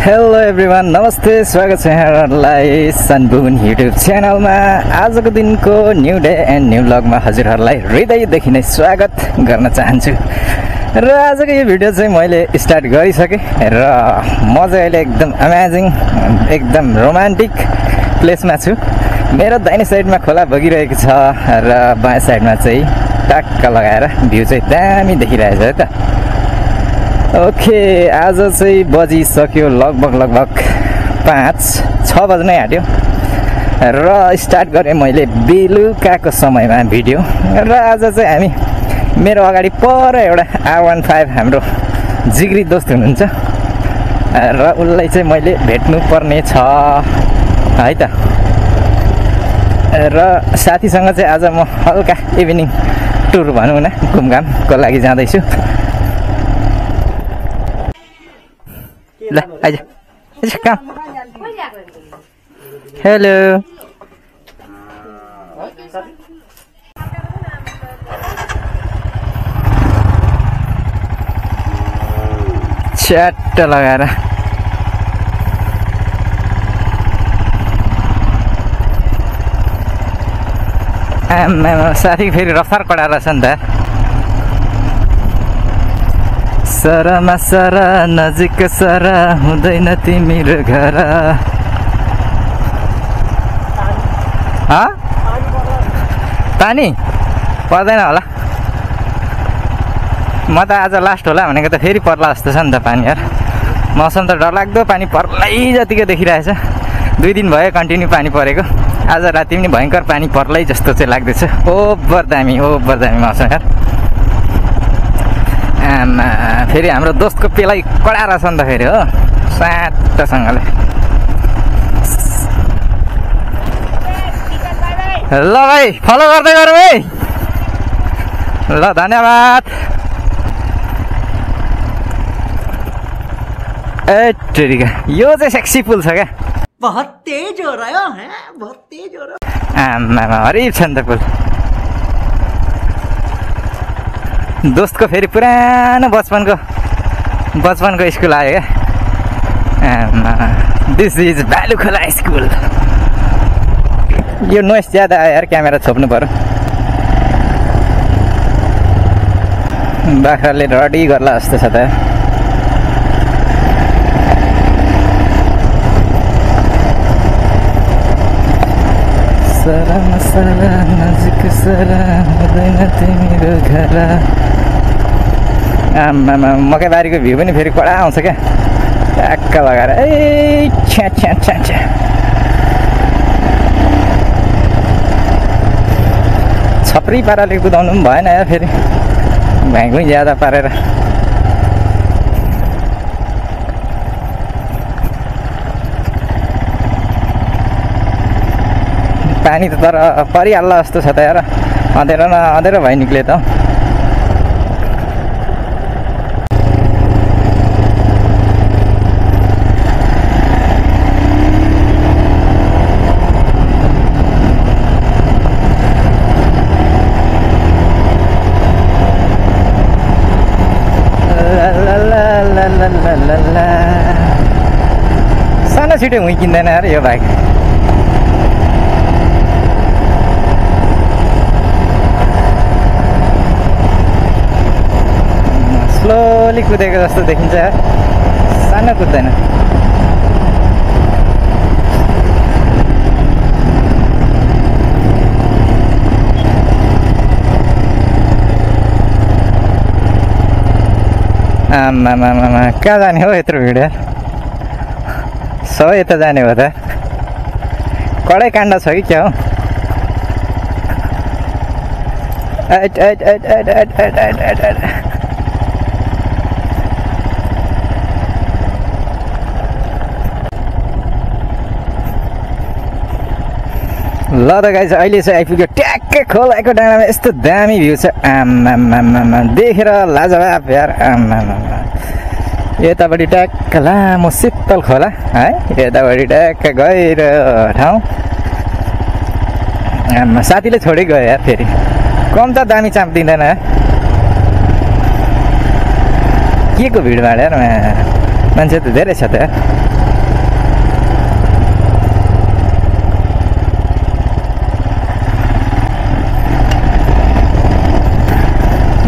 Hello everyone, नमस्ते, स्वागत छ यहाँहरूलाई सनबुन युट्युब च्यानलमा। आजको दिनको न्यू डे एन्ड न्यू ब्लगमा हजुरहरूलाई हृदयदेखि नै स्वागत गर्न चाहन्छु। र आजको यो भिडियो चाहिँ मैले स्टार्ट गरिसकेँ र म चाहिँ अहिले एकदम अमेजिङ, एकदम रोमान्टिक प्लेसमा छु। मेरो दाहिने साइडमा खोला बगिरहेको छ र बायाँ साइडमा चाहिँ टक्क लगाएर भ्यू चाहिँ दामी देखिरहेछ है त। ओके, आज चाहिँ बजिसक्यो लगभग 5-6 बज्नै आँट्यो र स्टार्ट गरेँ मैले बेलुकाको समयमा भिडियो। र आज चाहिँ हामी मेरो अगाडि पर एउटा R15 हाम्रो जिग्री दोस्त हुनुहुन्छ र उसलाई चाहिँ मैले भेट्नु पर्ने छ है त। र साथीसँग चाहिँ आज म हल्का इभिनिङ टुर भनौँ न, घुमघामको लागि जाँदैछु। ल आइज कहाँ? हेलो, च्याट्ट लगाएर आमा साथी फेरि रफ्तार कडा रहेछ नि त। सरमा सरा नजिक सरा हुँदैन तिम्रो घर। पानी पर्दैन होला, म त आज लास्ट होला भनेको त फेरि पर्ला जस्तो छ नि त पानी। यार मौसम त डरलाग्दो पानी पर्लै जतिको देखिरहेछ। 2 दिन भयो कन्टिन्यू पानी परेको। आज राति पनि भयङ्कर पानी पर्लै जस्तो चाहिँ लाग्दैछ। ओभर दामी मौसम यार। आमा फेरि हाम्रो दोस्तको पेलाई कडा रहेछ नि त फेरि, हो साटोसँगले। ल भाइ, फलो गर्दै गरौँ है। ल धन्यवाद। ए टेरिका, यो चाहिँ सेक्सी पुल छ क्या। बहुत तेज हो रहा है, बहुत तेज हो रहा है। आमा हरिब छ नि त पुल। दोस्तको फेरि पुरानो बचपनको स्कुल आयो क्या। This is Bhalukhola school. यो नोइस ज्यादा आयो यार, क्यामेरा छोप्नु पर्यो। बाख्राले रडी गर्ला जस्तो छ त। सरा मसरा नजिक सरा हुँदैन तिम्रो घर। आमामा मकैबारीको भ्यू पनि फेरि कडा आउँछ क्या, ट्याक्क लगाएर। ए छ्या छ्या छ्या छ्या, छप्री पाराले कुदाउनु पनि भएन यार, फेरि भ्याङ्गुइ ज्यादा पारेर। पानी त तर परिहाल्ला जस्तो छ त यार। अँधेरो भइ निक्ले त। सानो छिटो हुँ किन्दैन यार यो बाइक। स्लोली कुदेको जस्तो देखिन्छ यार, सानो कुद्दैन। आमामामा कहाँ जाने हो यत्रो भिड यार? सबै यता जाने हो त। कडै काण्ड छ कि क्या हो? ल त गाइस, अहिले चाहिँ आइपुग्यो ट्याक्कै खोलाको डाँडामा। यस्तो दामी भ्यू छ, आमामामा देखेर लाजवाब यार। आमामामा यतापट्टि ट्याक्क लामो शीतल खोला है, यतापट्टि ट्याक्क गहिरो ठाउँ। आमा साथीले छोडै गयो यार, फेरि कम त दामी चाप दिँदैन यार। के को भिडभाड यार। मान्छे त धेरै छ त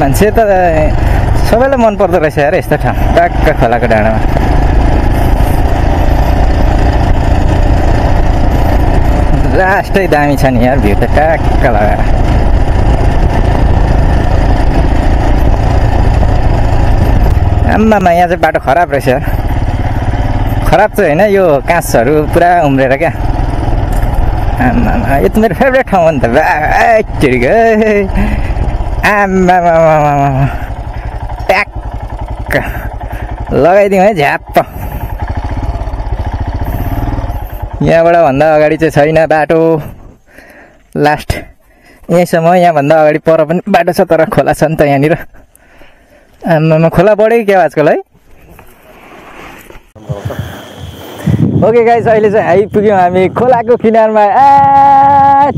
मान्छे त सबैलाई मन पर्दो रहेछ यार यस्तो ठाउँ टक्क खोलाको डाँडामा लास्टै दामी छ नि यार भ्यू त टक्क लगाएर आम्मामा यहाँ चाहिँ बाटो खराब रहेछ खराब चाहिँ होइन यो काँचहरू पुरा उम्रेर क्या आम्मामा यो त मेरो फेभरेट ठाउँ हो नि त आम्मामा ट्याक्क लगाइदिउँ है झ्याप्प यहाँबाट भन्दा अगाडि चाहिँ छैन बाटो लास्ट यहीँसम्म यहाँभन्दा अगाडि पर पनि बाटो छ तर खोला छ नि त यहाँनिर आम्मामा खोला बढ्यो क्या आजकल है ओके गाइस अहिले चाहिँ आइपुग्यौँ हामी खोलाको किनारमा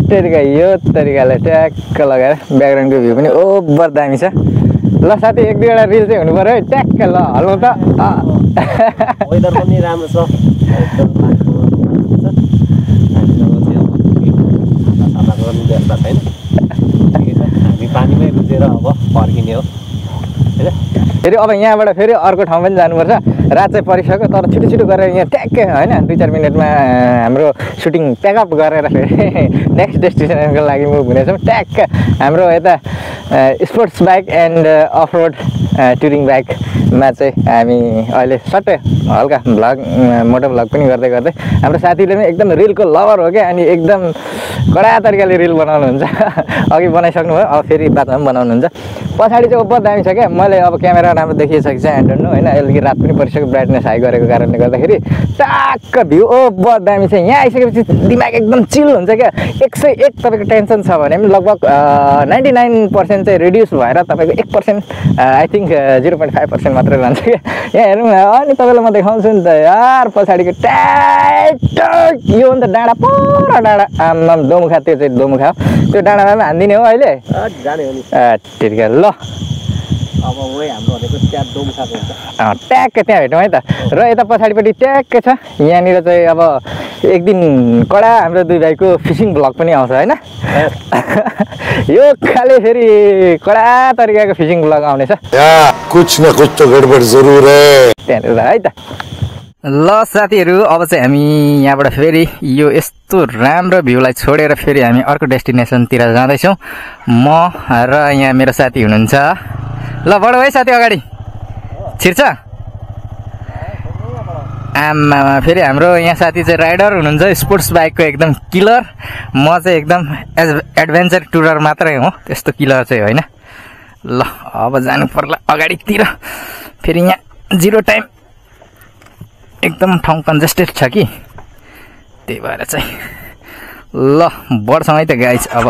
तरिका यो तरिकाले ट्याक्क लगाएर ब्याकग्राउन्डको भ्यू पनि ओभर दामी छ ल साथी एक दुईवटा रिल चाहिँ हुनु पऱ्यो है ट्याक्क ल हल्लो त वेदर पनि राम्रो छ हामी पानीमै रुचेर अब फर्किने हो फेरि अब यहाँबाट फेरि अर्को ठाउँ पनि जानुपर्छ रात चाहिँ परिसक्यो तर छिटो छिटो गरेर यहाँ ट्याक्कै होइन 2-4 मिनटमा हाम्रो सुटिङ प्याकअप गरेर फेरि नेक्स्ट डेस्टिनेसनको लागि मुभ हुनेछौँ ट्याक्क हाम्रो यता sports bike and off road touring बाइकमा चाहिँ हामी अहिले सट्टै हल्का भ्लग मोटो भ्लग पनि गर्दै गर्दै हाम्रो साथीले पनि एकदम रिलको लभर हो क्या अनि एकदम कडा तरिकाले रिल बनाउनुहुन्छ अघि बनाइसक्नु भयो अब फेरि बादमा पनि बनाउनुहुन्छ पछाडि चाहिँ ओभर दामी छ क्या मैले अब क्यामेरा राम्रो देखिएछ कि चाहिँ ह्यान्ड होइन अलिकति रात पनि परिसक्यो ब्राइटनेस हाई गरेको कारणले गर्दाखेरि टाक्क भ्यू ओभर दामी छ यहाँ आइसकेपछि दिमाग एकदम चिल हुन्छ क्या 101 तपाईँको टेन्सन छ भने पनि लगभग 99% चाहिँ रिड्युस भएर तपाईँको 1% आई थिङ्क 0.5% मात्रै रहन्छ क्या यहाँ हेरौँ अनि तपाईँलाई म देखाउँछु नि त यार पछाडिको ट्याट यो हो नि त डाँडा पर डाँडा आम्मा दोमुखा त्यो चाहिँ दोमुखा त्यो डाँडामा पनि हानिदिने हो अहिले जाने हो नि ठिकै ल अब वही हाम्रो भनेको त्यहाँ दोमुखाको हुन्छ ट्याक्क त्यहाँ भेटौँ है त र यता पछाडिपट्टि ट्याक्कै छ यहाँनिर चाहिँ अब एक दिन कडा हाम्रो दुई भाइको फिसिङ भ्लग पनि आउँछ होइन यो खाले फेरि कडा तरिकाको फिसिङ भ्लग आउनेछ कुछ न कुछ तो गडबड जरुर है त्यहाँनिर है त ल साथीहरू अब चाहिँ हामी यहाँबाट फेरि यो यस्तो राम्रो भ्यूलाई छोडेर फेरि हामी अर्को डेस्टिनेसनतिर जाँदैछौँ म र यहाँ मेरो साथी हुनुहुन्छ ल बढो है साथी अगाडि छिर्छ आम्मामा फेरि हाम्रो यहाँ साथी चाहिँ राइडर हुनुहुन्छ स्पोर्ट्स बाइकको एकदम किलर म चाहिँ एकदम एडभेन्चर टुरर मात्रै हो त्यस्तो किलर चाहिँ होइन ल अब जानु पर्ला अगाडितिर फेरि यहाँ जिरो टाइम एकदम ठाउँ कन्जेस्टेड छ कि त्यही भएर चाहिँ ल बढ्छौँ है त गाइस अब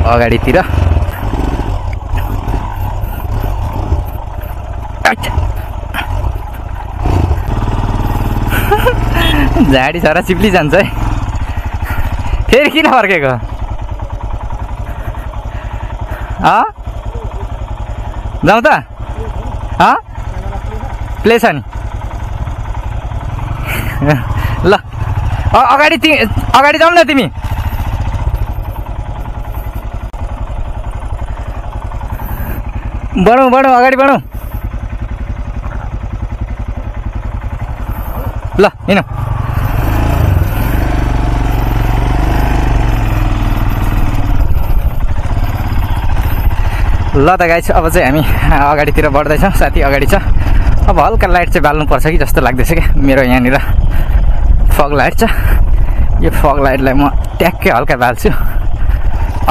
अगाडितिर झाडी छरा चिप्ली जान्छ है फेरि किन फर्केको जाउँ त प्ले छ नि ल अगाडि जाउँ न तिमी बढौँ अगाडि बढौँ ल हिँडौँ ल त गाइस अब चाहिँ हामी अगाडितिर बढ्दैछौँ साथी अगाडि छ अब हल्का लाइट चाहिँ बाल्नुपर्छ कि जस्तो लाग्दैछ क्या मेरो यहाँनिर फग लाइट छ यो फग लाइटलाई म ट्याक्कै हल्का बाल्छु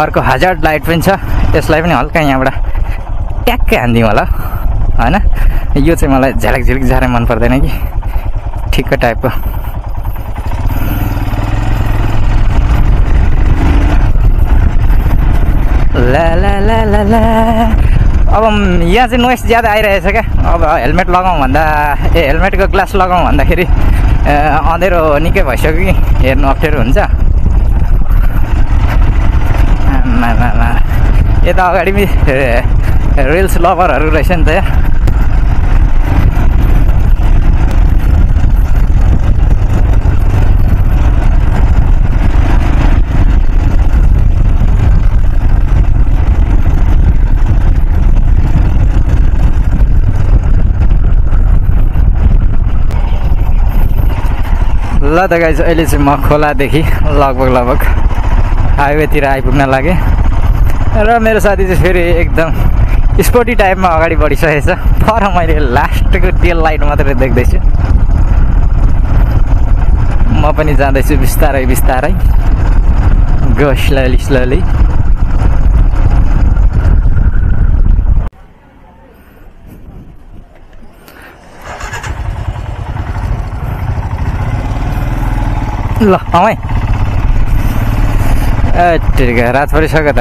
अर्को हजार्ड लाइट पनि छ यसलाई पनि हल्का यहाँबाट ट्याक्कै हानिदिउँ होला होइन यो चाहिँ मलाई झ्यालक झिलिक झ्यारै मन पर्दैन कि ठिक्क टाइपको ला ला ला ला ला अब यहाँ चाहिँ नोइस ज्यादा आइरहेछ क्या अब हेलमेट लगाउँ भन्दा हेलमेटको ग्लास लगाउँ भन्दाखेरि अँधेरो निकै भइसक्यो कि हेर्नु अप्ठ्यारो हुन्छ यता अगाडि पनि रिल्स लभरहरू रहेछ नि त ल त गाइस अहिले चाहिँ म खोलादेखि लगभग हाइवेतिर आइपुग्न लागेँ र मेरो साथी चाहिँ फेरि एकदम स्पोर्टी टाइपमा अगाडि बढिसकेको छ तर मैले लास्टको टेल लाइट मात्रै देख्दैछु म पनि जाँदैछु बिस्तारै गो स्लोली ल आउँ है ठिक रात परिसक्यो त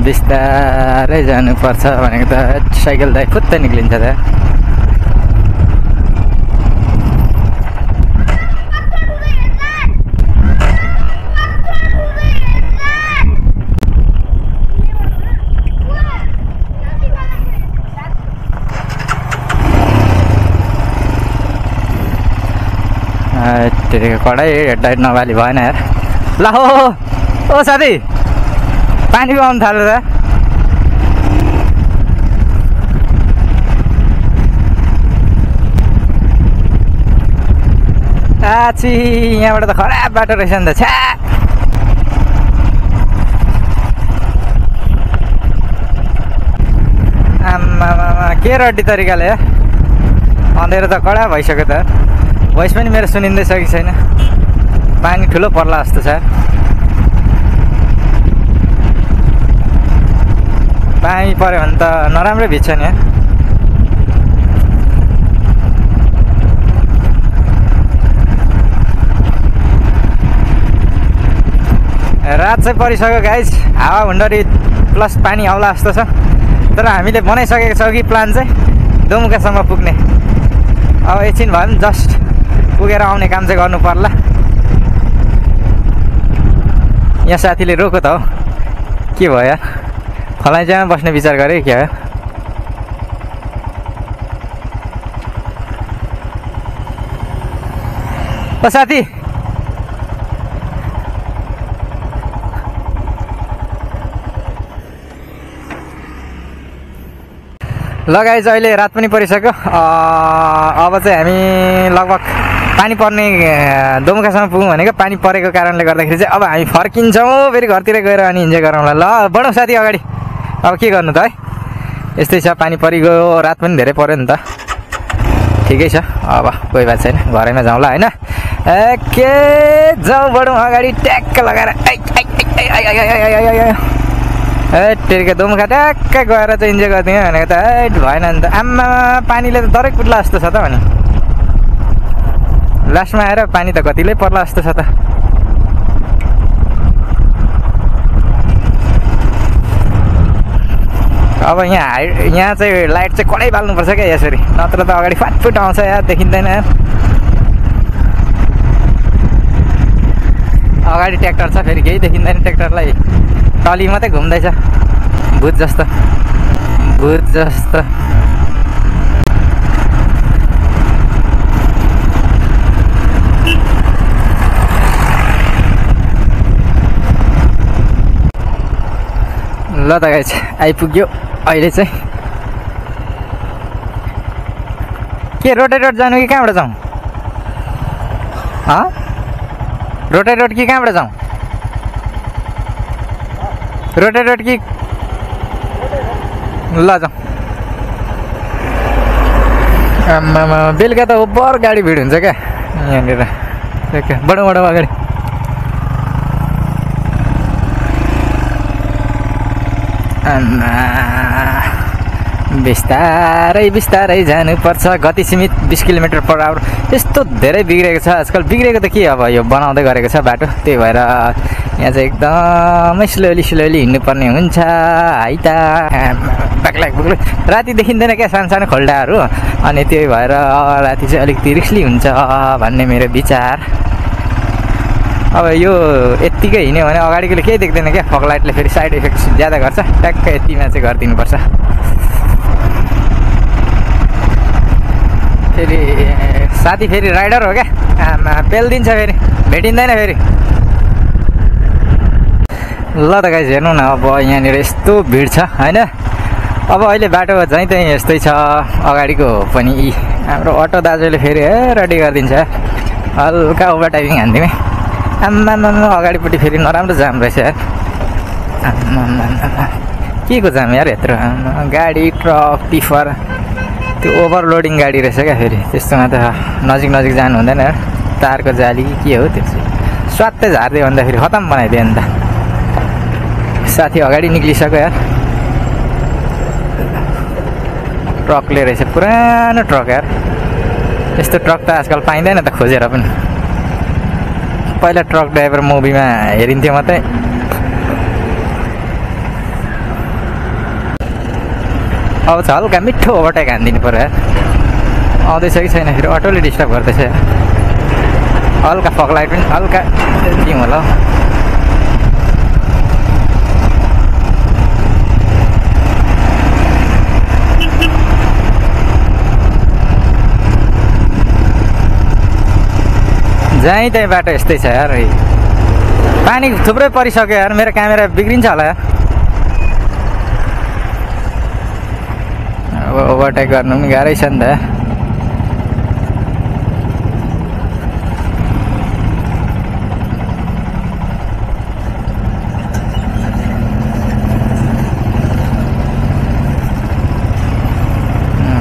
बिस्तारै जानुपर्छ भनेको त साइकल दाइ फुत्त निक्लिन्छ त कडै हेडलाइट नबाली भएन यार ल हो ओ साथी पानी पो आउनु थाल्यो त आछि यहाँबाट त खराब बाटो रहेछ नि त छ्या आम्मामा के रड्डी तरिकाले अँधेरो त कडा भइसक्यो त भोइस पनि मेरो सुनिँदैछ कि छैन पानी ठुलो पर्ला जस्तो छ पानी पऱ्यो भने त नराम्रै भिज्छ नि रात चाहिँ परिसक्यो गाइस हावा हुन्डरी प्लस पानी आउला जस्तो छ तर हामीले बनाइसकेको छौँ कि प्लान चाहिँ दुम्कासम्म पुग्ने अब एकछिन भए पनि जस्ट पुगेर आउने काम चाहिँ गर्नु पर्ला यहाँ साथीले रोको त हो के भयो यार फलाइचामा बस्ने विचार गरेँ क्या हो ओ साथी ल गाइस अहिले रात पनि परिसक्यो अब चाहिँ हामी लगभग पानी पर्ने दुम्कासम्म पुगौँ भनेको पानी परेको कारणले गर्दाखेरि चाहिँ अब हामी फर्किन्छौँ फेरि घरतिर गएर अनि इन्जोय गरौँला ल बढौँ साथी अगाडि अब के गर्नु त है यस्तै छ पानी परिगयो रात पनि धेरै पऱ्यो नि त ठिकै छ अब कोही बात छैन घरैमा जाउँला होइन के जाउँ बढौँ अगाडि ट्याक्क लगाएर टेरिका दुम्का ट्याक्क गएर चाहिँ इन्जोय गरिदिउँ भनेको त भएन नि त आम्मा पानीले त डरै कुद्ला जस्तो छ त भने लास्टमा आएर पानी त कतिले पर्ला जस्तो छ त अब यहाँ चाहिँ लाइट चाहिँ कडै बाल्नुपर्छ क्या यसरी नत्र त अगाडि फाटफुट आउँछ यार देखिँदैन यार अगाडि ट्र्याक्टर छ फेरि केही देखिँदैन ट्र्याक्टरलाई टली मात्रै घुम्दैछ भूत जस्तो ल त गाइस आइपुग्यो अहिले चाहिँ के रोटेट जानु कि कहाँबाट जाउँ रोटेट कि कहाँबाट जाउँ रोटेट कि ल जाउँ आम्मामा बेलुका त ओभर गाडी भिड हुन्छ क्या यहाँनिर बडो अगाडि बिस्तारै जानुपर्छ गति सीमित 20 किलोमिटर पर आवर यस्तो धेरै बिग्रेको छ आजकल बिग्रेको त के अब यो बनाउँदै गरेको छ बाटो त्यही भएर यहाँ चाहिँ एकदमै स्लोली हिँड्नुपर्ने हुन्छ है त बाक्लाक राति देखिँदैन क्या सानो खोल्डाहरू अनि त्यही भएर राति चाहिँ अलिकति रिस्की हुन्छ भन्ने मेरो विचार अब यो यत्तिकै हिँड्यो भने अगाडिकोले केही देख्दैन क्या फगलाइटले फेरि साइड इफेक्ट ज्यादा गर्छ ट्याक्क यतिमा चाहिँ गरिदिनुपर्छ फेरि साथी फेरि राइडर हो क्या आमा पेलिदिन्छ फेरि भेटिँदैन फेरि ल त गाइस हेर्नु न अब यहाँनिर यस्तो भिड छ होइन अब अहिले बाटो चाहिँ त्यही यस्तै छ अगाडिको पनि हाम्रो अटो दाजुले फेरि रेडी गरिदिन्छ हल्का ओभरटेकिङ हान्दिउँ है। आम्मामा अगाडिपट्टि फेरि नराम्रो जाम रहेछ यार। आम्मामा के को जाम यार यत्रो गाडी ट्रक टिफर त्यो ओभरलोडिङ गाडी रहेछ क्या फेरि त्यस्तोमा त नजिक नजिक जानु हुँदैन यार। तारको जाली के हो त्यो स्वात्तै झारिदियो भन्दाखेरि खतम बनाइदियो अन्त। साथी अगाडि निक्लिसक्यो यार। ट्रकले रहेछ पुरानो ट्रक यार। यस्तो ट्रक त आजकल पाइँदैन त खोजेर पनि। पहिला ट्रक ड्राइभर मुभीमा हेरिन्थ्यो मात्रै। अब चाहिँ हल्का मिठो ओभरटेक हानिदिनु पऱ्यो यार। आउँदैछ कि छैन फेरि अटोले डिस्टर्ब गर्दैछ यार। हल्का फक लाइट पनि हल्का दिउँ होला हौ। जहीँ त्यहीँ बाटो यस्तै छ यार। पानी थुप्रै परिसक्यो यार। मेरो क्यामेरा बिग्रिन्छ होला यार। अब ओभरटेक गर्नु पनि गाह्रै छ नि त।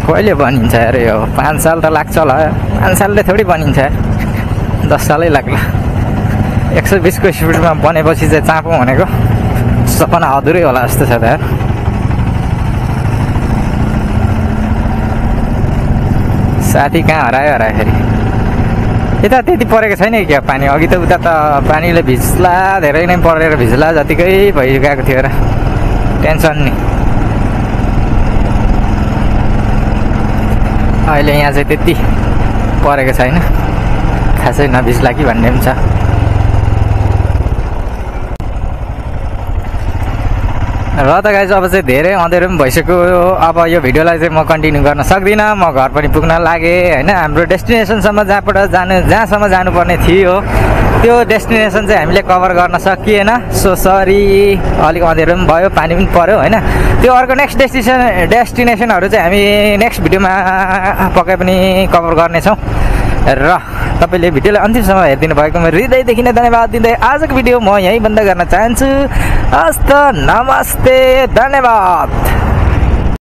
कहिले बनिन्छ यार यो? 5 साल त लाग्छ होला। 5 सालले थोरै बनिन्छ यार। 10 सालै लाग्ला। 120 को स्पिडमा बनेपछि चाहिँ चाँपौँ भनेको सपना अधुरै होला जस्तो छ त यार। साथी कहाँ हरायो फेरि। यता त्यति परेको छैन क्या पानी। अघि त उता त पानीले भिज्ला धेरै नै परेर भिज्ला जतिकै भइगएको थियो र टेन्सन नि। अहिले यहाँ चाहिँ त्यति परेको छैन। खासै नभिज्ला कि भन्ने पनि छ। र त गाइज अब चाहिँ धेरै अँधेरो पनि भइसक्यो। अब यो भिडियोलाई चाहिँ म कन्टिन्यू गर्न सक्दिनँ। म घर पनि पुग्न लागेँ होइन। हाम्रो डेस्टिनेसनसम्म जहाँसम्म जानुपर्ने थियो त्यो डेस्टिनेसन चाहिँ हामीले कभर गर्न सकिएन। So sorry. अलिक अँधेरो पनि भयो पानी पनि पऱ्यो होइन। त्यो अर्को नेक्स्ट डेस्टिनेसनहरू चाहिँ हामी नेक्स्ट भिडियोमा पक्कै पनि कभर गर्नेछौँ। र तपाईँले भिडियोलाई अन्तिमसम्म हेरिदिनु भएकोमा हृदयदेखि नै धन्यवाद दिँदै आजको भिडियो म यहीँ बन्द गर्न चाहन्छु। हस्त नमस्ते धन्यवाद।